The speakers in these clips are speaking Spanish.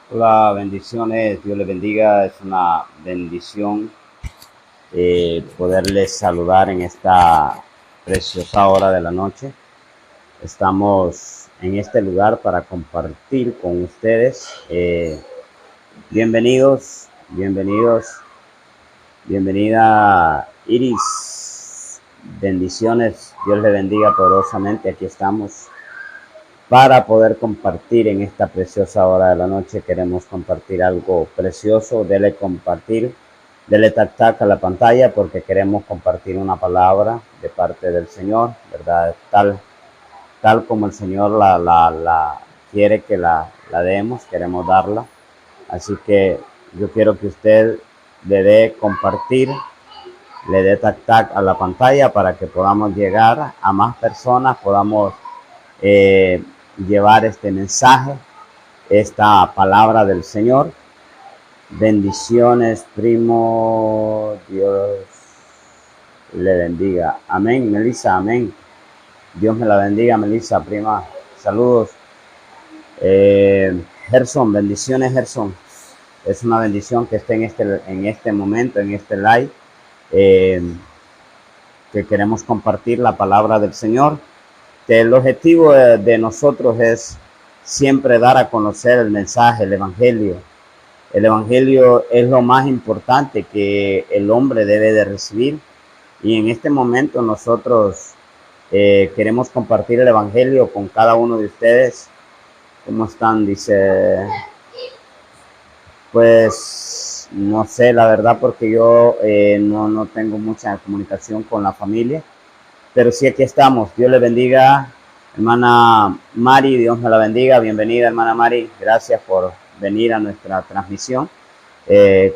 Hola, bendiciones, Dios les bendiga. Es una bendición poderles saludar en esta preciosa hora de la noche. Estamos en este lugar para compartir con ustedes. Bienvenidos, bienvenida Iris. Bendiciones, Dios les bendiga poderosamente. Aquí estamos para poder compartir en esta preciosa hora de la noche. Queremos compartir algo precioso. Dele compartir, dele tac a la pantalla porque queremos compartir una palabra de parte del Señor, ¿verdad? Tal como el Señor la quiere que la demos, queremos darla. Así que yo quiero que usted le dé compartir, le dé tac a la pantalla para que podamos llegar a más personas, podamos llevar este mensaje, esta palabra del Señor. Bendiciones, primo. Dios le bendiga. Amén, Melissa, amén. Dios me la bendiga, Melissa, prima. Saludos. Gerson, bendiciones, Gerson. Es una bendición que esté en este momento, en este live, que queremos compartir la palabra del Señor. Que el objetivo de nosotros es siempre dar a conocer el mensaje, el evangelio. El evangelio es lo más importante que el hombre debe de recibir. Y en este momento nosotros queremos compartir el evangelio con cada uno de ustedes. ¿Cómo están? Dice, pues no sé la verdad porque yo no tengo mucha comunicación con la familia. Pero sí, aquí estamos. Dios le bendiga, hermana Mari. Dios me la bendiga. Bienvenida, hermana Mari. Gracias por venir a nuestra transmisión.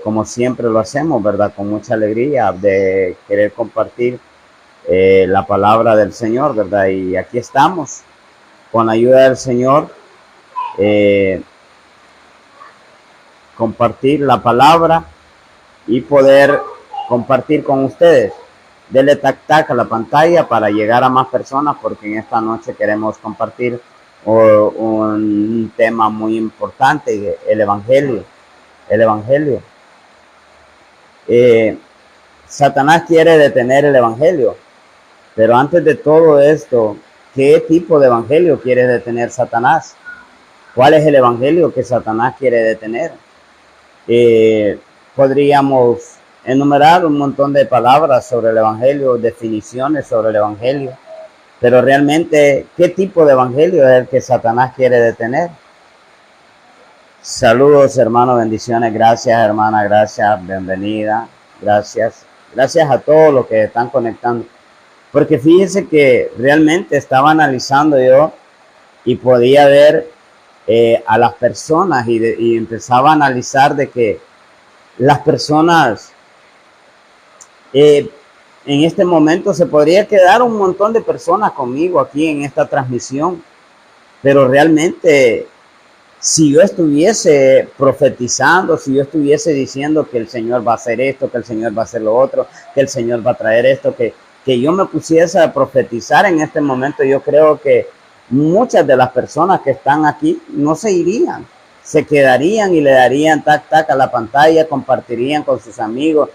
Como siempre lo hacemos, ¿verdad? Con mucha alegría de querer compartir la palabra del Señor, ¿verdad? Y aquí estamos, con la ayuda del Señor, compartir la palabra y poder compartir con ustedes. Dele tac a la pantalla para llegar a más personas, porque en esta noche queremos compartir un tema muy importante, el evangelio. El evangelio. Satanás quiere detener el evangelio, pero antes de todo esto, ¿qué tipo de evangelio quiere detener Satanás? ¿Cuál es el evangelio que Satanás quiere detener? Podríamos enumerar un montón de palabras sobre el evangelio, definiciones sobre el evangelio, pero realmente, ¿qué tipo de evangelio es el que Satanás quiere detener? Saludos, hermano, bendiciones, gracias, hermana, gracias, bienvenida, gracias a todos los que están conectando, porque fíjense que realmente estaba analizando yo y podía ver a las personas y empezaba a analizar de que las personas en este momento se podría quedar un montón de personas conmigo aquí en esta transmisión, pero realmente si yo estuviese profetizando, si yo estuviese diciendo que el Señor va a hacer esto, que el Señor va a hacer lo otro, que el Señor va a traer esto, que yo me pusiese a profetizar en este momento, yo creo que muchas de las personas que están aquí no se irían, se quedarían y le darían tac a la pantalla, compartirían con sus amigos.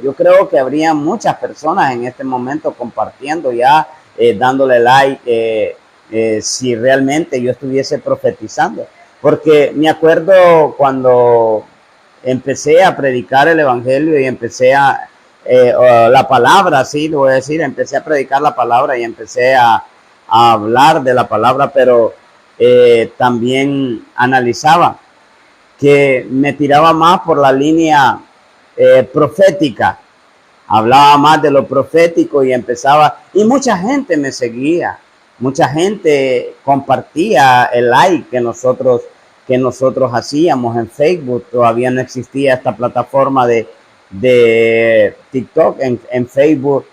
Yo creo que habría muchas personas en este momento compartiendo ya, dándole like, si realmente yo estuviese profetizando. Porque me acuerdo cuando empecé a predicar el evangelio y empecé la palabra, sí, lo voy a decir, empecé a predicar la palabra y empecé a hablar de la palabra, pero también analizaba que me tiraba más por la línea profética, hablaba más de lo profético y empezaba, y mucha gente me seguía, mucha gente compartía el like que nosotros hacíamos en Facebook. Todavía no existía esta plataforma de TikTok. En Facebook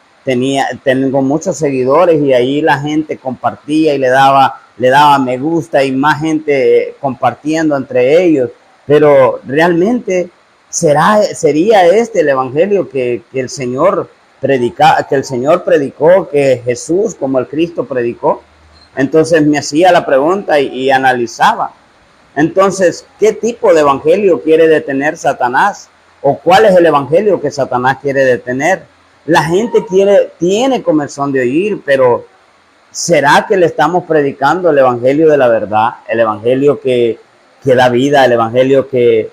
tengo muchos seguidores y ahí la gente compartía y le daba me gusta y más gente compartiendo entre ellos. Pero realmente sería este el evangelio que el Señor predicó, que Jesús como el Cristo predicó. Entonces me hacía la pregunta y analizaba. Entonces, ¿qué tipo de evangelio quiere detener Satanás? ¿O cuál es el evangelio que Satanás quiere detener? La gente tiene comezón de oír, pero ¿será que le estamos predicando el evangelio de la verdad? El evangelio que da vida, el evangelio que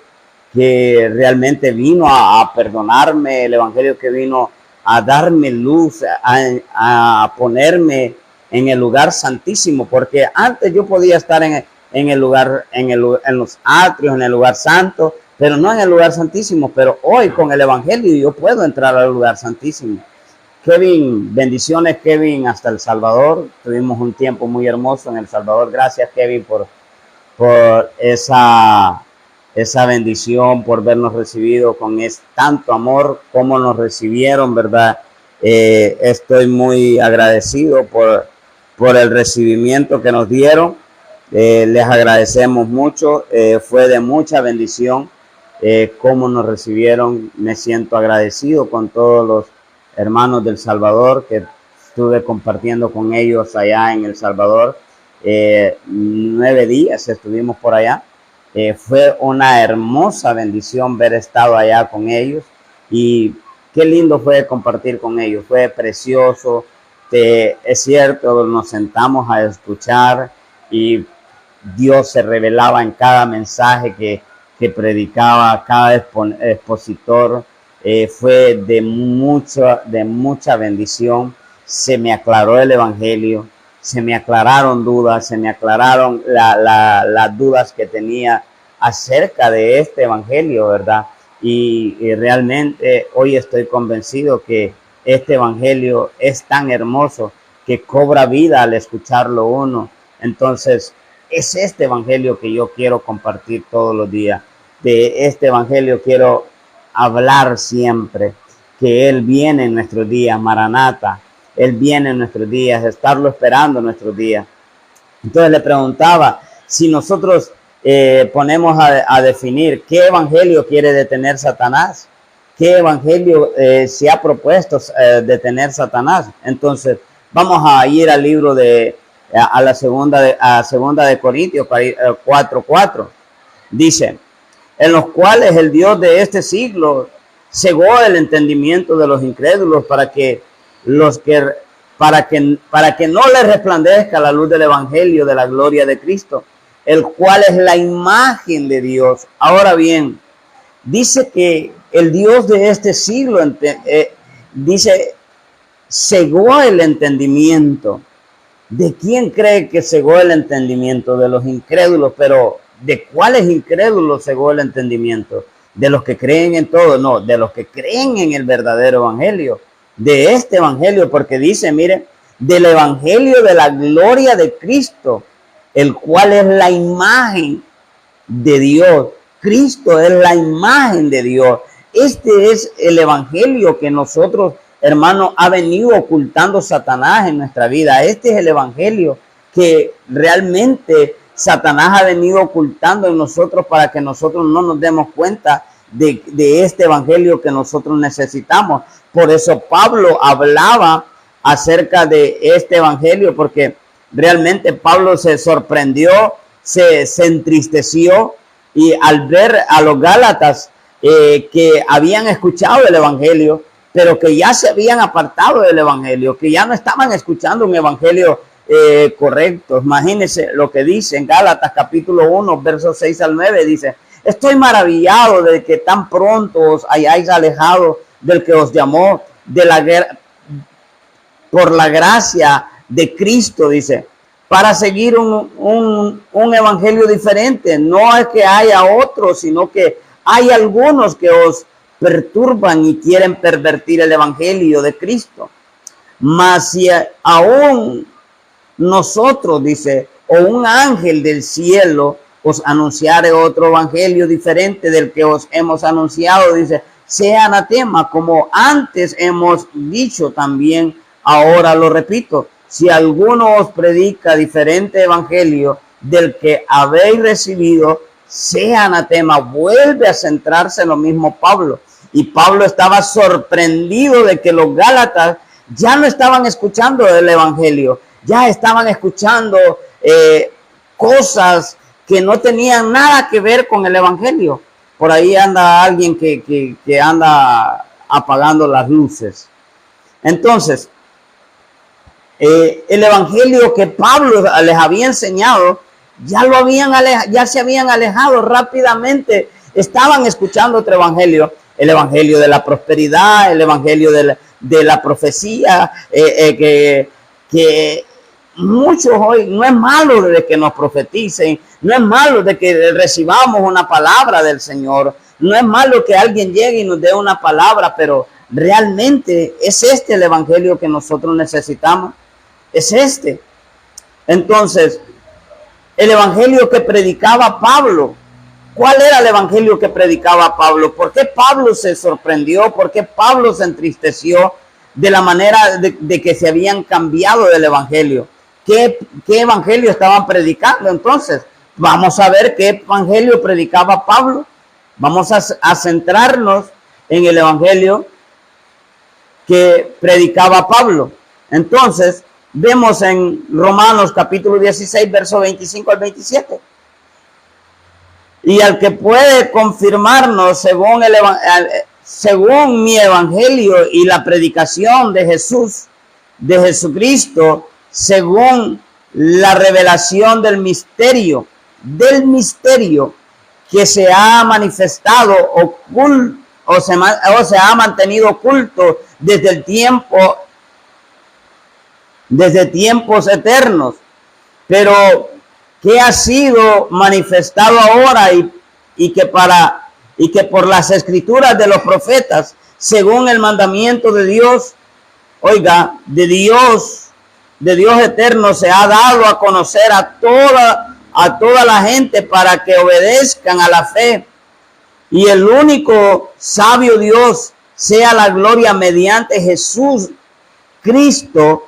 realmente vino a perdonarme, el evangelio que vino a darme luz, a ponerme en el lugar santísimo, porque antes yo podía estar en el lugar, en los atrios, en el lugar santo, pero no en el lugar santísimo. Pero hoy con el evangelio yo puedo entrar al lugar santísimo. Kevin, bendiciones Kevin hasta El Salvador. Tuvimos un tiempo muy hermoso en El Salvador. Gracias Kevin por esa bendición, por vernos recibido con tanto amor como nos recibieron, ¿verdad? Estoy muy agradecido por el recibimiento que nos dieron. Les agradecemos mucho. Fue de mucha bendición cómo nos recibieron. Me siento agradecido con todos los hermanos del Salvador que estuve compartiendo con ellos allá en El Salvador. 9 días estuvimos por allá. Fue una hermosa bendición haber estado allá con ellos y qué lindo fue compartir con ellos. Fue precioso. Es cierto, nos sentamos a escuchar y Dios se revelaba en cada mensaje que predicaba, cada expositor. Fue de mucha bendición. Se me aclaró el evangelio, se me aclararon dudas, se me aclararon las dudas que tenía acerca de este evangelio, ¿verdad? Y realmente hoy estoy convencido que este evangelio es tan hermoso que cobra vida al escucharlo uno. Entonces, es este evangelio que yo quiero compartir todos los días. De este evangelio quiero hablar siempre, que Él viene en nuestros días, Maranata. Él viene en nuestros días, estarlo esperando en nuestros días. Entonces le preguntaba, si nosotros ponemos a definir qué evangelio quiere detener Satanás, qué evangelio se ha propuesto detener Satanás. Entonces vamos a ir al libro a segunda de Corintios 4:4. Dice, en los cuales el Dios de este siglo cegó el entendimiento de los incrédulos para que no les resplandezca la luz del evangelio de la gloria de Cristo, el cual es la imagen de Dios. Ahora bien, dice que el Dios de este siglo dice cegó el entendimiento. ¿De quién cree que cegó el entendimiento? De los incrédulos. Pero ¿de cuáles incrédulos cegó el entendimiento? ¿De los que creen en todo? No, de los que creen en el verdadero evangelio, de este evangelio, porque dice, mire, del evangelio de la gloria de Cristo, el cual es la imagen de Dios. Cristo es la imagen de Dios. Este es el evangelio que nosotros, hermanos, ha venido ocultando Satanás en nuestra vida. Este es el evangelio que realmente Satanás ha venido ocultando en nosotros para que nosotros no nos demos cuenta de este evangelio que nosotros necesitamos. Por eso Pablo hablaba acerca de este evangelio, porque realmente Pablo se sorprendió, se entristeció, y al ver a los Gálatas que habían escuchado el evangelio, pero que ya se habían apartado del evangelio, que ya no estaban escuchando un evangelio correcto. Imagínense lo que dice en Gálatas capítulo 1, versos 6 al 9, dice: estoy maravillado de que tan pronto os hayáis alejado del que os llamó por la gracia de Cristo, dice, para seguir un evangelio diferente. No es que haya otro, sino que hay algunos que os perturban y quieren pervertir el evangelio de Cristo. Mas si aún nosotros, dice, o un ángel del cielo os anunciare otro evangelio diferente del que os hemos anunciado, dice, sea anatema, como antes hemos dicho también, ahora lo repito. Si alguno os predica diferente evangelio del que habéis recibido, sea anatema. Vuelve a centrarse en lo mismo Pablo. Y Pablo estaba sorprendido de que los Gálatas ya no estaban escuchando el evangelio, ya estaban escuchando cosas que no tenían nada que ver con el evangelio. Por ahí anda alguien que anda apagando las luces. Entonces, el evangelio que Pablo les había enseñado, ya se habían alejado rápidamente. Estaban escuchando otro evangelio, el evangelio de la prosperidad, el evangelio de la profecía, que muchos hoy, no es malo de que nos profeticen, no es malo de que recibamos una palabra del Señor, no es malo que alguien llegue y nos dé una palabra, pero realmente es este el evangelio que nosotros necesitamos, es este. Entonces, el evangelio que predicaba Pablo, ¿cuál era el evangelio que predicaba Pablo? ¿Por qué Pablo se sorprendió? ¿Por qué Pablo se entristeció de la manera de que se habían cambiado del evangelio? ¿Qué evangelio estaban predicando? Entonces, vamos a ver qué evangelio predicaba Pablo. Vamos a centrarnos en el evangelio que predicaba Pablo. Entonces, vemos en Romanos capítulo 16, verso 25 al 27. Y al que puede confirmarnos según mi evangelio y la predicación de Jesucristo, según la revelación del misterio que se ha manifestado oculto, o se ha mantenido oculto desde tiempos eternos, pero que ha sido manifestado ahora y que por las escrituras de los profetas, según el mandamiento de Dios, oiga, de Dios eterno, se ha dado a conocer a toda la gente para que obedezcan a la fe. Y el único sabio Dios sea la gloria mediante Jesús Cristo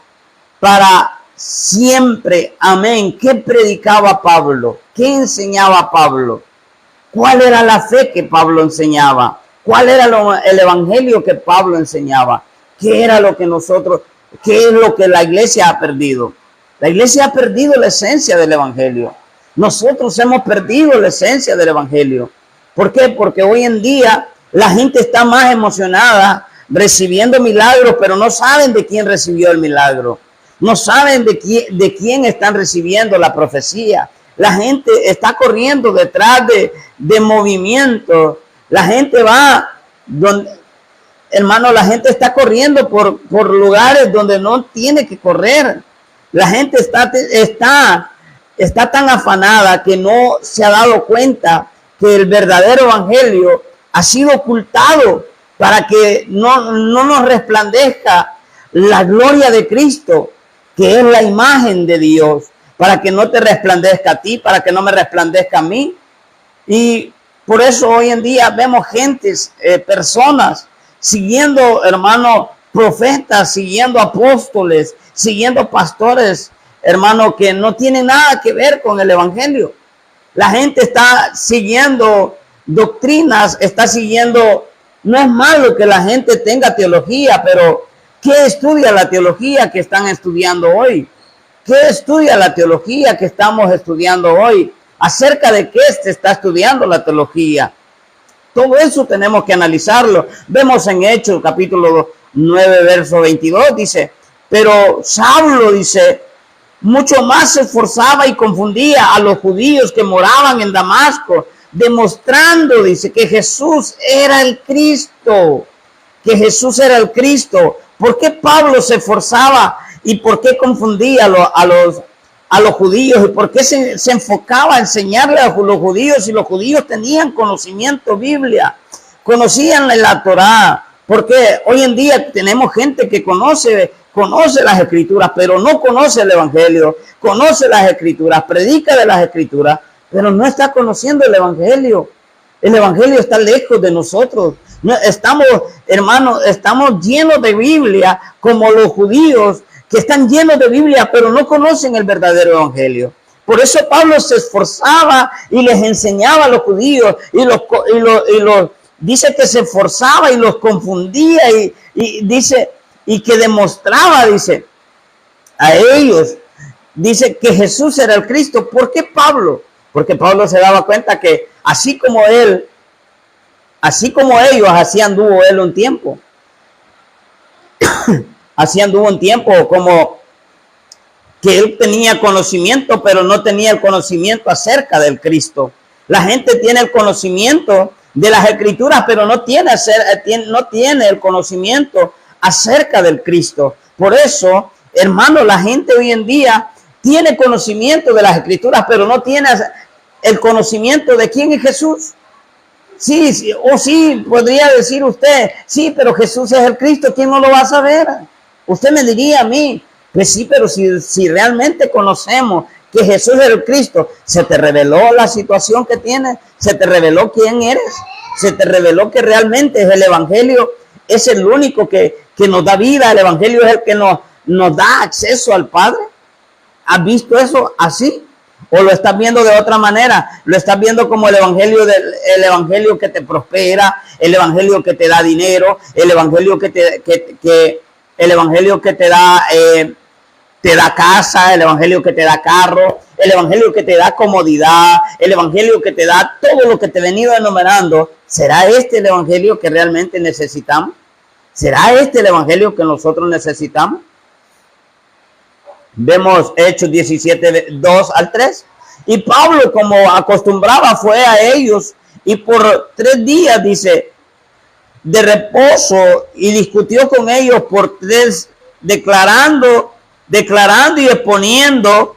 para siempre. Amén. ¿Qué predicaba Pablo? ¿Qué enseñaba Pablo? ¿Cuál era la fe que Pablo enseñaba? ¿Cuál era el evangelio que Pablo enseñaba? ¿Qué es lo que la iglesia ha perdido? La iglesia ha perdido la esencia del evangelio. Nosotros hemos perdido la esencia del evangelio. ¿Por qué? Porque hoy en día la gente está más emocionada recibiendo milagros, pero no saben de quién recibió el milagro. No saben de quién están recibiendo la profecía. La gente está corriendo detrás de movimientos. La gente va hermano, la gente está corriendo por lugares donde no tiene que correr. La gente está tan afanada que no se ha dado cuenta que el verdadero evangelio ha sido ocultado para que no nos resplandezca la gloria de Cristo, que es la imagen de Dios, para que no te resplandezca a ti, para que no me resplandezca a mí. Y por eso hoy en día vemos personas siguiendo, hermano, profetas, siguiendo apóstoles, siguiendo pastores, hermano, que no tienen nada que ver con el evangelio. La gente está siguiendo doctrinas, no es malo que la gente tenga teología, pero ¿qué estudia la teología que están estudiando hoy? ¿Qué estudia la teología que estamos estudiando hoy? ¿Acerca de qué se está estudiando la teología? Todo eso tenemos que analizarlo. Vemos en Hechos capítulo 9, verso 22, dice, pero Saulo, dice, mucho más se esforzaba y confundía a los judíos que moraban en Damasco, demostrando, dice, que Jesús era el Cristo, ¿Por qué Pablo se esforzaba y por qué confundía a los judíos? ¿Y por qué se enfocaba a enseñarle a los judíos si los judíos tenían conocimiento Biblia? Conocían la Torá. Porque hoy en día tenemos gente que conoce las escrituras, pero no conoce el evangelio, conoce las escrituras, predica de las escrituras, pero no está conociendo el evangelio. El evangelio está lejos de nosotros. Estamos, hermanos, estamos llenos de Biblia como los judíos que están llenos de Biblia, pero no conocen el verdadero evangelio. Por eso Pablo se esforzaba y les enseñaba a los judíos dice que se esforzaba y los confundía y dice, y que demostraba, dice, a ellos, dice que Jesús era el Cristo. ¿Por qué Pablo? Porque Pablo se daba cuenta que así como ellos, así anduvo él un tiempo. Así anduvo un tiempo como que él tenía conocimiento, pero no tenía el conocimiento acerca del Cristo. La gente tiene el conocimiento de las Escrituras, pero no tiene el conocimiento acerca del Cristo. Por eso, hermano, la gente hoy en día tiene conocimiento de las Escrituras, pero no tiene el conocimiento de quién es Jesús. Sí, sí, podría decir usted, sí, pero Jesús es el Cristo, ¿quién no lo va a saber? Usted me diría a mí, pues sí, pero si realmente conocemos que Jesús es el Cristo, se te reveló la situación que tienes, se te reveló quién eres, se te reveló que realmente es el Evangelio, es el único que nos da vida, el Evangelio es el que nos da acceso al Padre. ¿Has visto eso así? ¿O lo estás viendo de otra manera? ¿Lo estás viendo como el evangelio que te prospera, el evangelio que te da dinero, el evangelio que te da casa, el evangelio que te da carro, el evangelio que te da comodidad, el evangelio que te da todo lo que te he venido enumerando? ¿Será este el evangelio que realmente necesitamos? ¿Será este el evangelio que nosotros necesitamos? Vemos Hechos 17, 2 al 3. Y Pablo, como acostumbraba, fue a ellos y por 3 días, dice, de reposo, y discutió con ellos por 3, declarando y exponiendo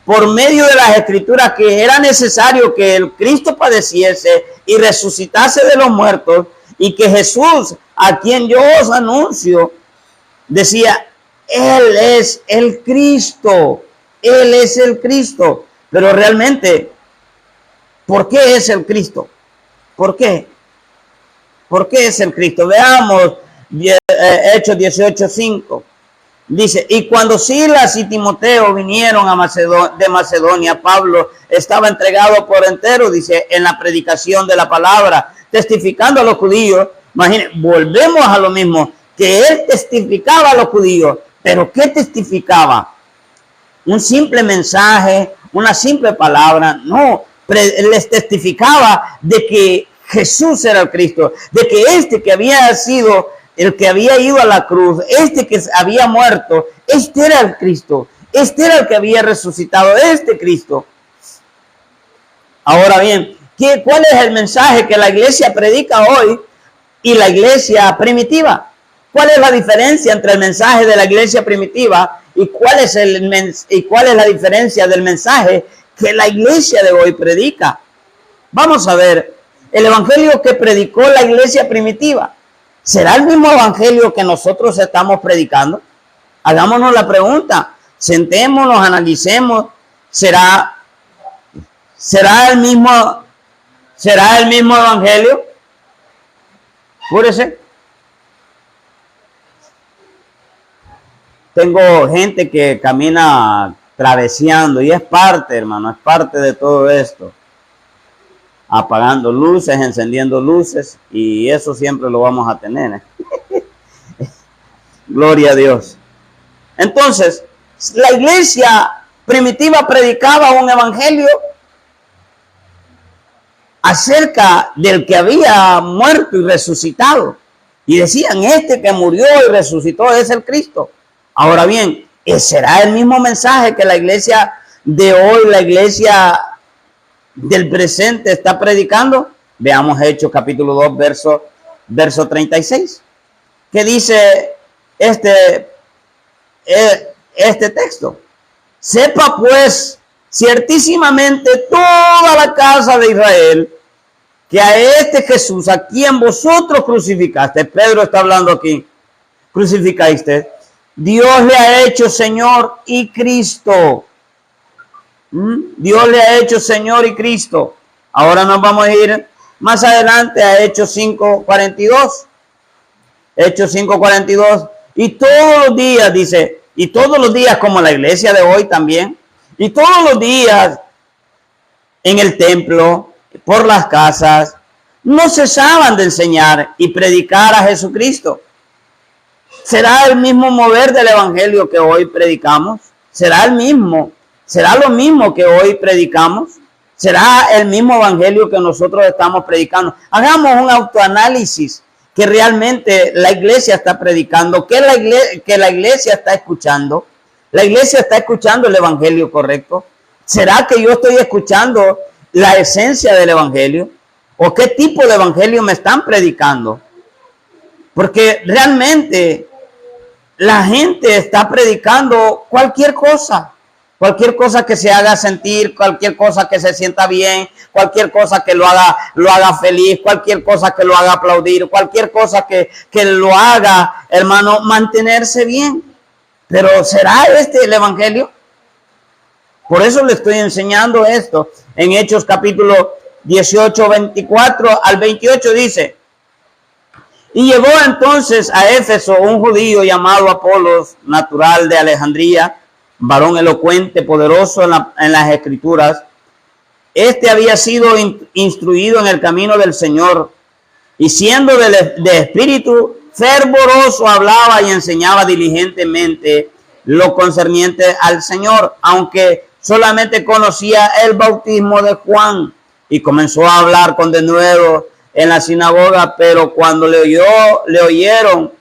por medio de las Escrituras que era necesario que el Cristo padeciese y resucitase de los muertos, y que Jesús, a quien yo os anuncio, decía, Él es el Cristo. Él es el Cristo. Pero realmente, ¿por qué es el Cristo? ¿Por qué? ¿Por qué es el Cristo? Veamos Hechos 18:5. Dice, y cuando Silas y Timoteo vinieron de Macedonia, Pablo estaba entregado por entero, dice, en la predicación de la palabra, testificando a los judíos. Imagínense, volvemos a lo mismo, que él testificaba a los judíos. ¿Pero qué testificaba? Un simple mensaje, una simple palabra. No, les testificaba de que Jesús era el Cristo, de que este que había sido el que había ido a la cruz, este que había muerto, este era el Cristo, este era el que había resucitado, este Cristo. Ahora bien, ¿cuál es el mensaje que la iglesia predica hoy y la iglesia primitiva? ¿Cuál es la diferencia entre el mensaje de la iglesia primitiva y cuál es la diferencia del mensaje que la iglesia de hoy predica? Vamos a ver, el evangelio que predicó la iglesia primitiva, ¿será el mismo evangelio que nosotros estamos predicando? Hagámonos la pregunta, sentémonos, analicemos, ¿será el mismo evangelio? Puede ser. Tengo gente que camina traveseando y es parte, hermano, es parte de todo esto. Apagando luces, encendiendo luces, y eso siempre lo vamos a tener. Gloria a Dios. Entonces, la iglesia primitiva predicaba un evangelio acerca del que había muerto y resucitado. Y decían, este que murió y resucitó es el Cristo. Ahora bien, ¿será el mismo mensaje que la iglesia de hoy, la iglesia del presente está predicando? Veamos Hechos capítulo 2, verso 36. ¿Qué dice este texto? Sepa pues ciertísimamente toda la casa de Israel que a este Jesús, a quien vosotros crucificaste, Pedro está hablando aquí, crucificaste, Dios le ha hecho Señor y Cristo. Dios le ha hecho Señor y Cristo. Ahora nos vamos a ir más adelante a Hechos 5:42. Hechos 5:42. Y todos los días, dice, y todos los días como la iglesia de hoy también, y todos los días en el templo, por las casas, no cesaban de enseñar y predicar a Jesucristo. ¿Será el mismo mover del evangelio que hoy predicamos? ¿Será el mismo? ¿Será lo mismo que hoy predicamos? ¿Será el mismo evangelio que nosotros estamos predicando? Hagamos un autoanálisis que realmente la iglesia está predicando, que la iglesia está escuchando. La iglesia está escuchando el evangelio correcto. ¿Será que yo estoy escuchando la esencia del evangelio? ¿O qué tipo de evangelio me están predicando? Porque realmente la gente está predicando cualquier cosa que se haga sentir, cualquier cosa que se sienta bien, cualquier cosa que lo haga feliz, cualquier cosa que lo haga aplaudir, cualquier cosa que lo haga, hermano, mantenerse bien. Pero ¿será este el evangelio? Por eso le estoy enseñando esto. En Hechos capítulo 18, 24 al 28 dice: y llegó entonces a Éfeso un judío llamado Apolos, natural de Alejandría, varón elocuente, poderoso en las escrituras. Este había sido instruido en el camino del Señor, y siendo de espíritu fervoroso, hablaba y enseñaba diligentemente lo concerniente al Señor, aunque solamente conocía el bautismo de Juan. Y comenzó a hablar con denuedo en la sinagoga, pero cuando le oyeron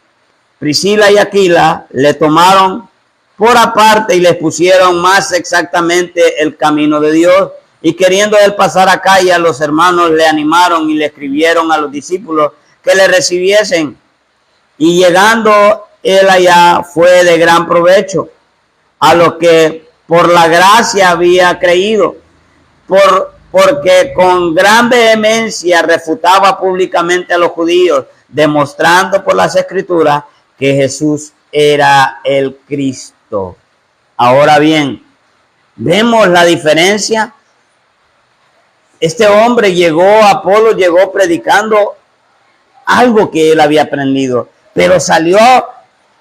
Priscila y Aquila, le tomaron por aparte y les pusieron más exactamente el camino de Dios. Y queriendo él pasar a Acaya, los hermanos le animaron y le escribieron a los discípulos que le recibiesen. Y llegando él allá, fue de gran provecho a los que por la gracia había creído, porque con gran vehemencia refutaba públicamente a los judíos, demostrando por las escrituras que Jesús era el Cristo. Ahora bien, vemos la diferencia. Este hombre Apolo llegó predicando algo que él había aprendido, pero salió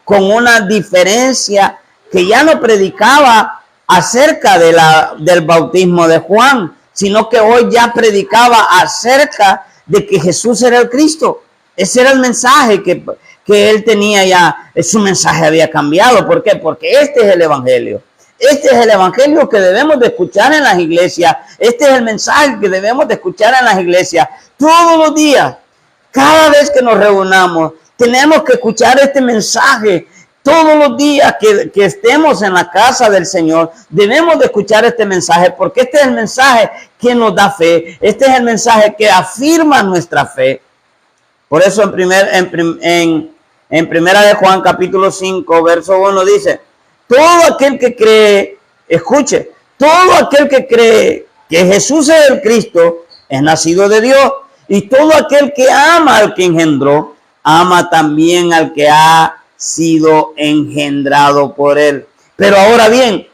con una diferencia, que ya no predicaba acerca del bautismo de Juan, sino que hoy ya predicaba acerca de que Jesús era el Cristo. Ese era el mensaje que él tenía ya. Su mensaje había cambiado. ¿Por qué? Porque este es el evangelio. Este es el evangelio que debemos de escuchar en las iglesias. Este es el mensaje que debemos de escuchar en las iglesias todos los días. Cada vez que nos reunamos, tenemos que escuchar este mensaje. Todos los días que estemos en la casa del Señor, debemos de escuchar este mensaje, porque este es el mensaje que nos da fe. Este es el mensaje que afirma nuestra fe. Por eso en primera de Juan capítulo 5, verso 1 dice: todo aquel que cree, escuche, todo aquel que cree que Jesús es el Cristo, es nacido de Dios. Y todo aquel que ama al que engendró, ama también al que ha sido engendrado por él. Pero ahora bien,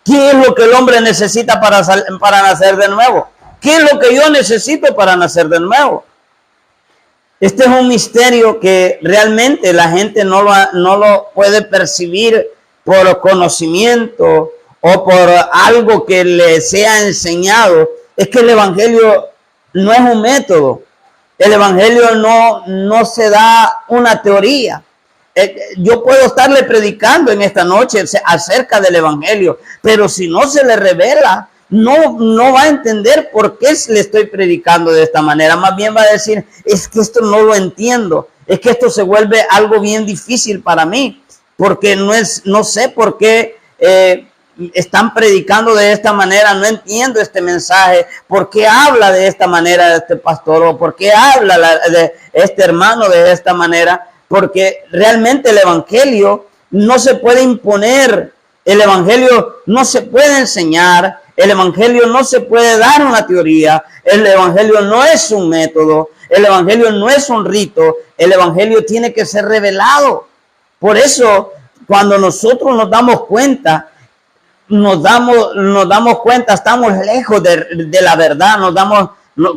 ¿qué es lo que el hombre necesita para nacer de nuevo? ¿Qué es lo que yo necesito para nacer de nuevo? Este es un misterio que realmente la gente no lo puede percibir por conocimiento o por algo que le sea enseñado. Es que el evangelio no es un método. El evangelio no se da una teoría. Yo puedo estarle predicando en esta noche acerca del evangelio, pero si no se le revela, no va a entender por qué le estoy predicando de esta manera. Más bien va a decir: es que esto no lo entiendo, es que esto se vuelve algo bien difícil para mí, porque no sé por qué están predicando de esta manera, no entiendo este mensaje, por qué habla de esta manera este pastor, o por qué habla de este hermano de esta manera. Porque realmente el evangelio no se puede imponer, el evangelio no se puede enseñar, el evangelio no se puede dar una teoría, el evangelio no es un método, el evangelio no es un rito, el evangelio tiene que ser revelado. Por eso, cuando nosotros nos damos cuenta, estamos lejos de la verdad,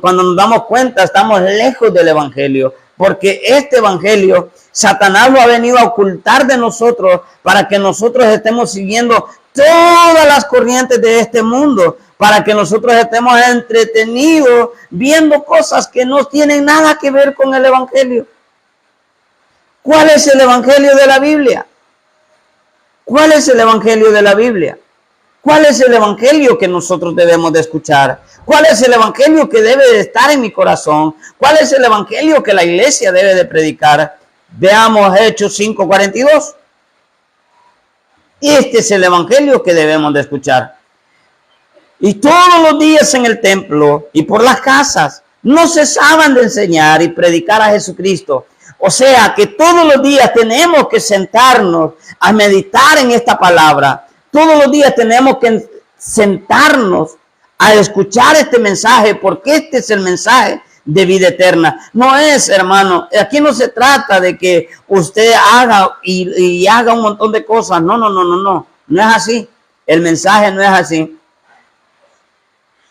cuando nos damos cuenta, estamos lejos del evangelio. Porque este evangelio, Satanás lo ha venido a ocultar de nosotros para que nosotros estemos siguiendo todas las corrientes de este mundo, para que nosotros estemos entretenidos viendo cosas que no tienen nada que ver con el evangelio. ¿Cuál es el evangelio de la Biblia? ¿Cuál es el evangelio de la Biblia? ¿Cuál es el evangelio que nosotros debemos de escuchar? ¿Cuál es el evangelio que debe de estar en mi corazón? ¿Cuál es el evangelio que la iglesia debe de predicar? Veamos Hechos 5:42. Este es el evangelio que debemos de escuchar. Y todos los días en el templo y por las casas no cesaban de enseñar y predicar a Jesucristo. O sea que todos los días tenemos que sentarnos a meditar en esta palabra. Todos los días tenemos que sentarnos a escuchar este mensaje, porque este es el mensaje de vida eterna. No es, hermano, aquí no se trata de que usted haga y haga un montón de cosas. No es así. El mensaje no es así.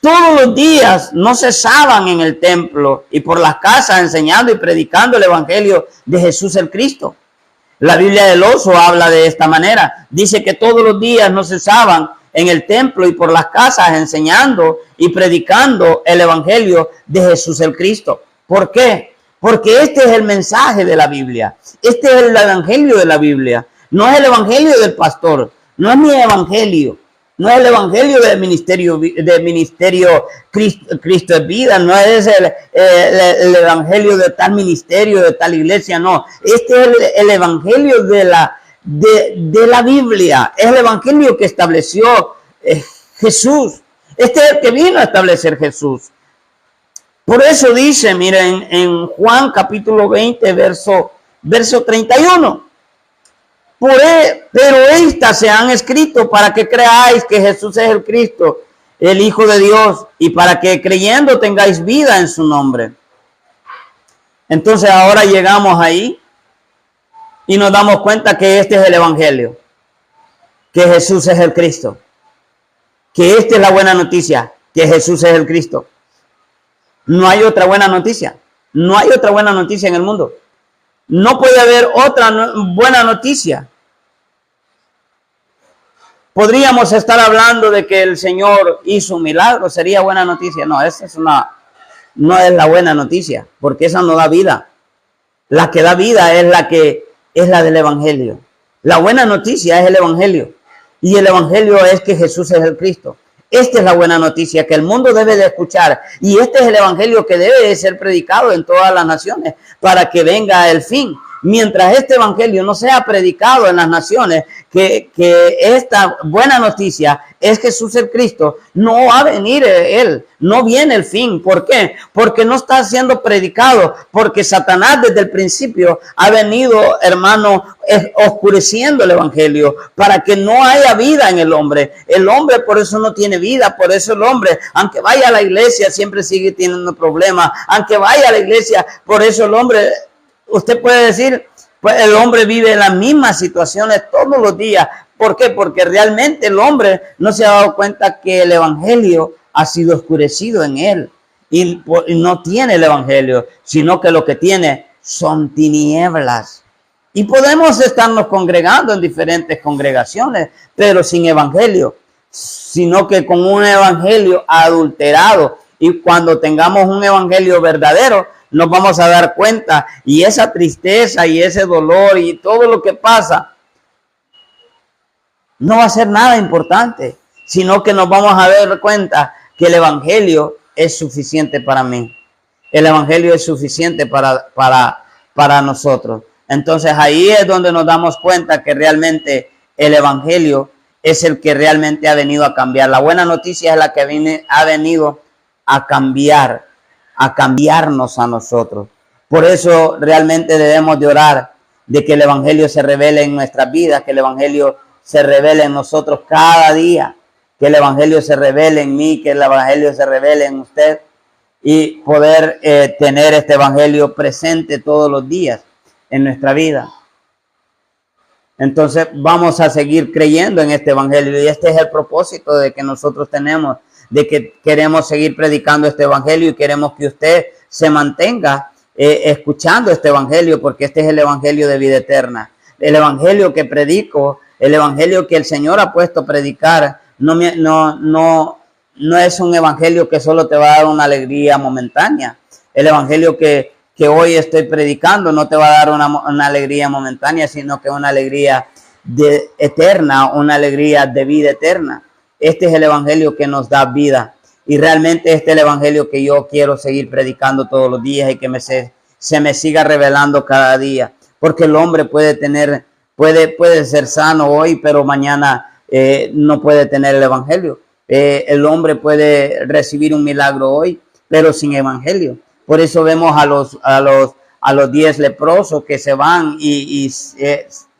Todos los días no cesaban en el templo y por las casas enseñando y predicando el evangelio de Jesús el Cristo. La Biblia del Oso habla de esta manera. Dice que todos los días no cesaban en el templo y por las casas enseñando y predicando el evangelio de Jesús el Cristo. ¿Por qué? Porque este es el mensaje de la Biblia. Este es el evangelio de la Biblia. No es el evangelio del pastor. No es mi evangelio. No es el evangelio del ministerio Cristo es vida. No es el evangelio de tal ministerio, de tal iglesia. No. Este es el evangelio de la Biblia. Es el evangelio que estableció Jesús. Este es el que vino a establecer Jesús. Por eso dice, miren, en Juan capítulo 20, verso 31. Pero estas se han escrito para que creáis que Jesús es el Cristo, el Hijo de Dios, y para que creyendo tengáis vida en su nombre. Entonces ahora llegamos ahí y nos damos cuenta que este es el evangelio, que Jesús es el Cristo, que esta es la buena noticia, que Jesús es el Cristo. No hay otra buena noticia. No hay otra buena noticia en el mundo. No puede haber otra buena noticia. Podríamos estar hablando de que el Señor hizo un milagro, sería buena noticia. No, esa no es la buena noticia, porque esa no da vida. La que da vida es la del evangelio. La buena noticia es el evangelio. Y el evangelio es que Jesús es el Cristo. Esta es la buena noticia que el mundo debe de escuchar. Y este es el evangelio que debe de ser predicado en todas las naciones para que venga el fin. Mientras este evangelio no sea predicado en las naciones, que esta buena noticia es Jesús el Cristo, no va a venir Él, no viene el fin. ¿Por qué? Porque no está siendo predicado, porque Satanás desde el principio ha venido, hermano, oscureciendo el evangelio para que no haya vida en el hombre. El hombre por eso no tiene vida, por eso el hombre, aunque vaya a la iglesia, siempre sigue teniendo problemas. Aunque vaya a la iglesia, por eso el hombre... Usted puede decir, pues el hombre vive en las mismas situaciones todos los días. ¿Por qué? Porque realmente el hombre no se ha dado cuenta que el evangelio ha sido oscurecido en él. Y no tiene el evangelio, sino que lo que tiene son tinieblas. Y podemos estarnos congregando en diferentes congregaciones, pero sin evangelio, sino que con un evangelio adulterado. Y cuando tengamos un evangelio verdadero, nos vamos a dar cuenta, y esa tristeza y ese dolor y todo lo que pasa no va a ser nada importante, sino que nos vamos a dar cuenta que el evangelio es suficiente para mí. El evangelio es suficiente para nosotros. Entonces ahí es donde nos damos cuenta que realmente el evangelio es el que realmente ha venido a cambiar. La buena noticia es la que ha venido a cambiarnos a nosotros. Por eso realmente debemos de orar de que el evangelio se revele en nuestras vidas, que el evangelio se revele en nosotros cada día, que el evangelio se revele en mí, que el evangelio se revele en usted, y poder tener este evangelio presente todos los días en nuestra vida. Entonces vamos a seguir creyendo en este evangelio, y este es el propósito de que nosotros tenemos, de que queremos seguir predicando este evangelio y queremos que usted se mantenga escuchando este evangelio, porque este es el evangelio de vida eterna. El evangelio que predico, el evangelio que el Señor ha puesto a predicar, no es un evangelio que solo te va a dar una alegría momentánea. El evangelio que hoy estoy predicando no te va a dar una alegría momentánea, sino que una alegría eterna, una alegría de vida eterna. Este es el evangelio que nos da vida. Y realmente este es el evangelio que yo quiero seguir predicando todos los días y que se me siga revelando cada día. Porque el hombre puede ser sano hoy, pero mañana no puede tener el evangelio. El hombre puede recibir un milagro hoy, pero sin evangelio. Por eso vemos a los 10 leprosos que se van y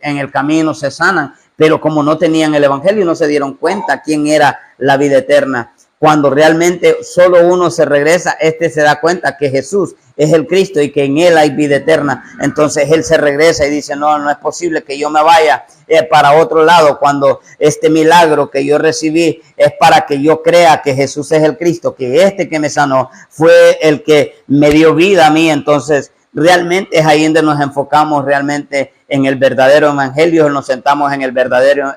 en el camino se sanan, pero como no tenían el evangelio, no se dieron cuenta quién era la vida eterna. Cuando realmente solo uno se regresa, se da cuenta que Jesús es el Cristo y que en él hay vida eterna. Entonces él se regresa y dice, no es posible que yo me vaya para otro lado cuando este milagro que yo recibí es para que yo crea que Jesús es el Cristo, que que me sanó fue el que me dio vida a mí. Entonces realmente es ahí donde nos enfocamos realmente en el verdadero evangelio, nos sentamos en el verdadero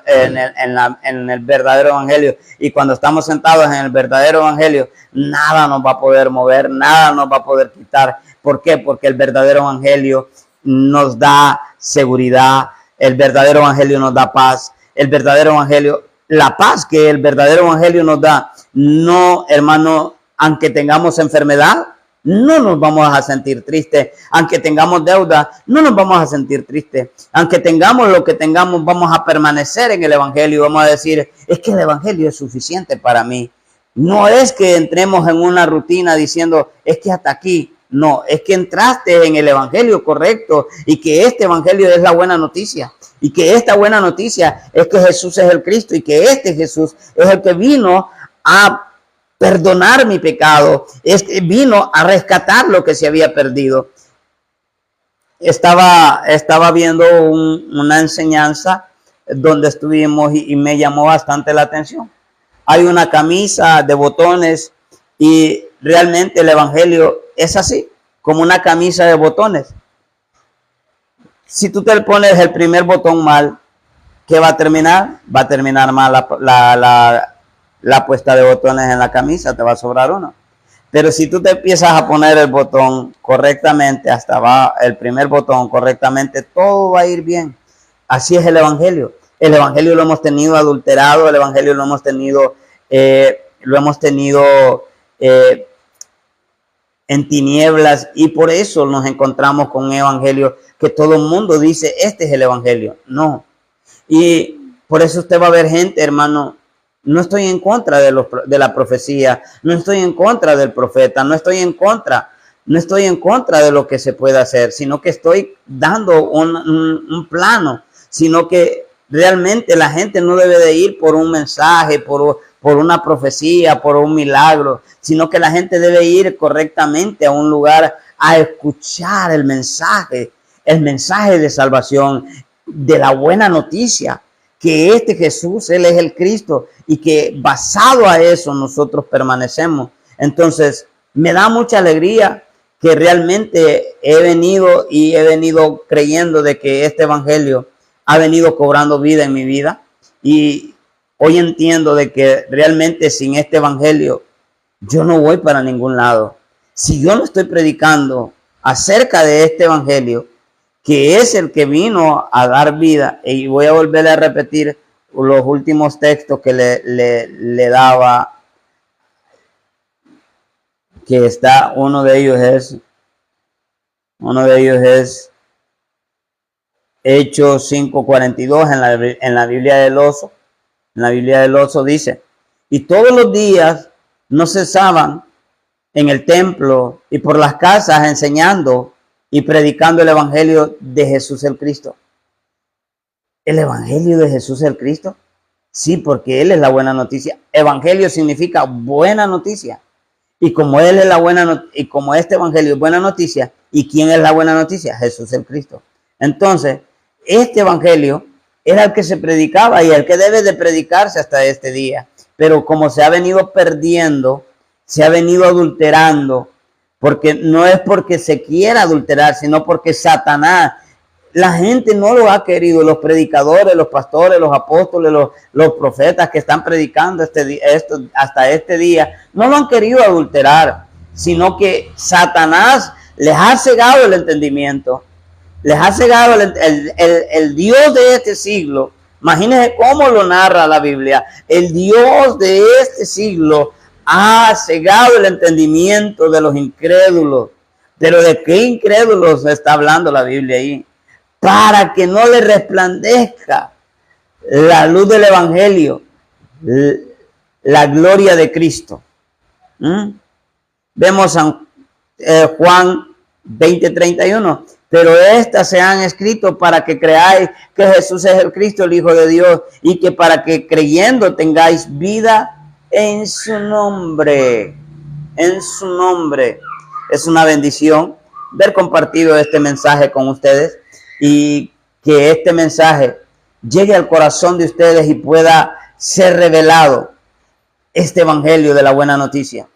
evangelio, y cuando estamos sentados en el verdadero evangelio, nada nos va a poder mover, nada nos va a poder quitar. ¿Por qué? Porque el verdadero evangelio nos da seguridad, el verdadero evangelio nos da paz, el verdadero evangelio, la paz que el verdadero evangelio nos da. No, hermano, aunque tengamos enfermedad, no nos vamos a sentir tristes. Aunque tengamos deuda, no nos vamos a sentir tristes. Aunque tengamos lo que tengamos, vamos a permanecer en el evangelio. Vamos a decir, es que el evangelio es suficiente para mí. No es que entremos en una rutina diciendo, es que hasta aquí. No, es que entraste en el evangelio correcto y que este evangelio es la buena noticia. Y que esta buena noticia es que Jesús es el Cristo y que este Jesús es el que vino a perdonar mi pecado, vino a rescatar lo que se había perdido. Estaba viendo una enseñanza donde estuvimos y me llamó bastante la atención. Hay una camisa de botones y realmente el evangelio es así, como una camisa de botones. Si tú te pones el primer botón mal, ¿qué va a terminar? Va a terminar mal la puesta de botones en la camisa, te va a sobrar uno. Pero si tú te empiezas a poner el botón correctamente, el primer botón correctamente, todo va a ir bien. Así es el evangelio. El evangelio lo hemos tenido adulterado, el evangelio lo hemos tenido en tinieblas, y por eso nos encontramos con un evangelio que todo el mundo dice, este es el evangelio. No. Y por eso usted va a ver gente, hermano. No estoy en contra de la profecía, no estoy en contra del profeta, no estoy en contra de lo que se puede hacer, sino que estoy dando un plano, sino que realmente la gente no debe de ir por un mensaje, por una profecía, por un milagro, sino que la gente debe ir correctamente a un lugar a escuchar el mensaje de salvación, de la buena noticia, que este Jesús, Él es el Cristo, y que basado a eso nosotros permanecemos. Entonces, me da mucha alegría que realmente he venido creyendo de que este evangelio ha venido cobrando vida en mi vida, y hoy entiendo de que realmente sin este evangelio yo no voy para ningún lado. Si yo no estoy predicando acerca de este evangelio, que es el que vino a dar vida, y voy a volver a repetir los últimos textos que le daba, que está, uno de ellos es Hechos 5:42 en la Biblia del Oso. En la Biblia del Oso dice, y todos los días no cesaban en el templo y por las casas enseñando y predicando el evangelio de Jesús el Cristo. ¿El evangelio de Jesús el Cristo? Sí, porque Él es la buena noticia. Evangelio significa buena noticia. Y como Él es y como este evangelio es buena noticia, ¿y quién es la buena noticia? Jesús el Cristo. Entonces, este evangelio era el que se predicaba y el que debe de predicarse hasta este día. Pero como se ha venido perdiendo, se ha venido adulterando, porque no es porque se quiera adulterar, sino porque Satanás, la gente no lo ha querido, los predicadores, los pastores, los apóstoles, los profetas que están predicando hasta este día, no lo han querido adulterar, sino que Satanás les ha cegado el entendimiento, les ha cegado el Dios de este siglo, Imagínense cómo lo narra la Biblia. El Dios de este siglo ha cegado el entendimiento de los incrédulos. Pero ¿de qué incrédulos está hablando la Biblia ahí? Para que no le resplandezca la luz del Evangelio, la gloria de Cristo. Vemos a Juan 20:31. Pero estas se han escrito para que creáis que Jesús es el Cristo, el Hijo de Dios, y que para que creyendo tengáis vida en su nombre. En su nombre. Es una bendición ver compartido este mensaje con ustedes y que este mensaje llegue al corazón de ustedes y pueda ser revelado este evangelio de la buena noticia,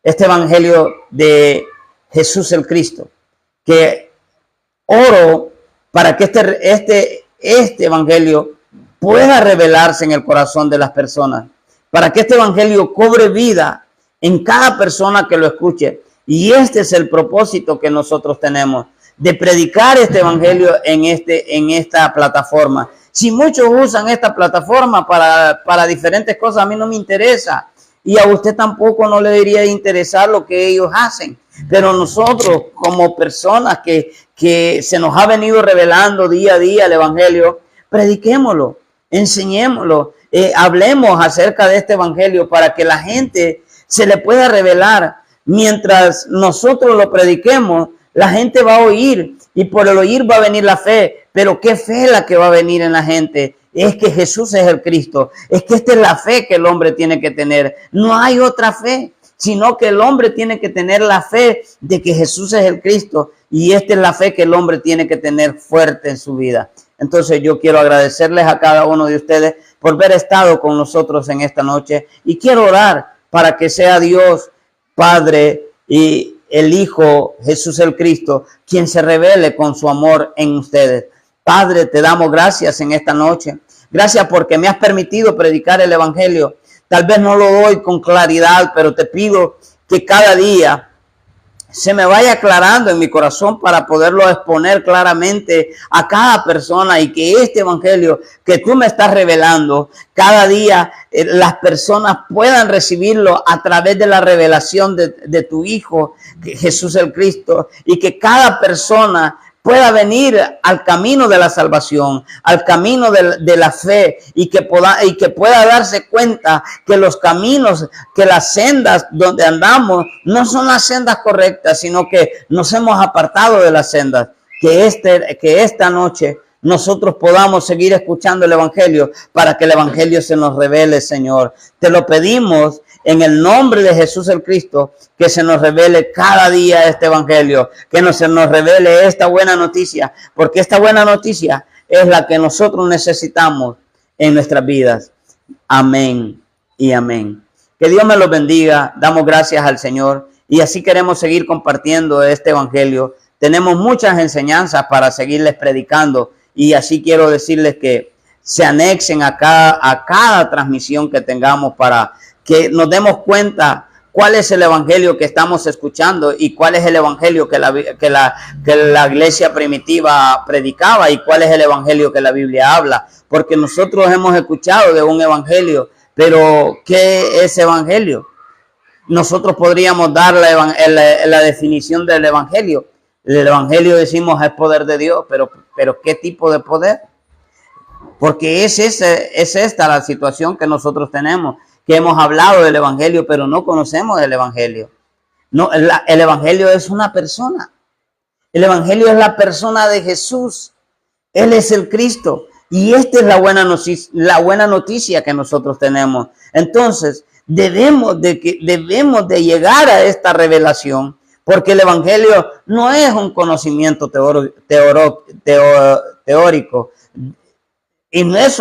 este evangelio de Jesús el Cristo, que oro para que este evangelio pueda revelarse en el corazón de las personas, para que este evangelio cobre vida en cada persona que lo escuche. Y este es el propósito que nosotros tenemos, de predicar este evangelio en esta plataforma. Si muchos usan esta plataforma para diferentes cosas, a mí no me interesa. Y a usted tampoco no le debería interesar lo que ellos hacen. Pero nosotros, como personas que se nos ha venido revelando día a día el evangelio, prediquémoslo, enseñémoslo, hablemos acerca de este evangelio para que la gente se le pueda revelar. Mientras nosotros lo prediquemos, la gente va a oír y por el oír va a venir la fe. Pero ¿qué fe es la que va a venir en la gente? Es que Jesús es el Cristo. Es que esta es la fe que el hombre tiene que tener. No hay otra fe, sino que el hombre tiene que tener la fe de que Jesús es el Cristo. Y esta es la fe que el hombre tiene que tener fuerte en su vida. Entonces yo quiero agradecerles a cada uno de ustedes por haber estado con nosotros en esta noche. Y quiero orar para que sea Dios Padre y el Hijo Jesús el Cristo quien se revele con su amor en ustedes. Padre, te damos gracias en esta noche. Gracias porque me has permitido predicar el evangelio. Tal vez no lo doy con claridad, pero te pido que cada día se me vaya aclarando en mi corazón para poderlo exponer claramente a cada persona y que este evangelio que tú me estás revelando, cada día las personas puedan recibirlo a través de la revelación de tu Hijo, Jesús el Cristo, y que cada persona pueda venir al camino de la salvación, al camino de la fe y que pueda darse cuenta que los caminos, que las sendas donde andamos no son las sendas correctas, sino que nos hemos apartado de las sendas. Que esta noche nosotros podamos seguir escuchando el evangelio para que el evangelio se nos revele, Señor. Te lo pedimos en el nombre de Jesús el Cristo, que se nos revele cada día este evangelio, que se nos revele esta buena noticia, porque esta buena noticia es la que nosotros necesitamos en nuestras vidas. Amén y amén. Que Dios me los bendiga. Damos gracias al Señor y así queremos seguir compartiendo este evangelio. Tenemos muchas enseñanzas para seguirles predicando y así quiero decirles que se anexen a cada transmisión que tengamos para que nos demos cuenta cuál es el evangelio que estamos escuchando y cuál es el evangelio que la iglesia primitiva predicaba y cuál es el evangelio que la Biblia habla. Porque nosotros hemos escuchado de un evangelio, pero ¿qué es evangelio? Nosotros podríamos dar la definición del evangelio. El evangelio decimos es poder de Dios, pero ¿qué tipo de poder? Porque es esta la situación que nosotros tenemos, que hemos hablado del evangelio, pero no conocemos el evangelio. No, el evangelio es una persona. El evangelio es la persona de Jesús. Él es el Cristo. Y esta es la buena noticia que nosotros tenemos. Entonces, debemos de llegar a esta revelación, porque el evangelio no es un conocimiento teórico. Y no es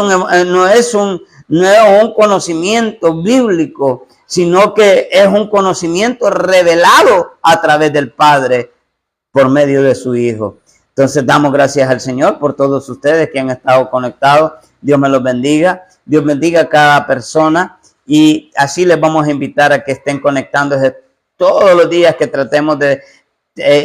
un conocimiento bíblico, sino que es un conocimiento revelado a través del Padre por medio de su Hijo. Entonces damos gracias al Señor por todos ustedes que han estado conectados. Dios me los bendiga. Dios bendiga a cada persona y así les vamos a invitar a que estén conectándose todos los días que tratemos de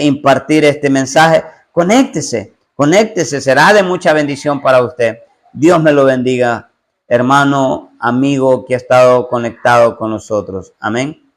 impartir este mensaje. Conéctese, será de mucha bendición para usted. Dios me lo bendiga, hermano, amigo que ha estado conectado con nosotros. Amén.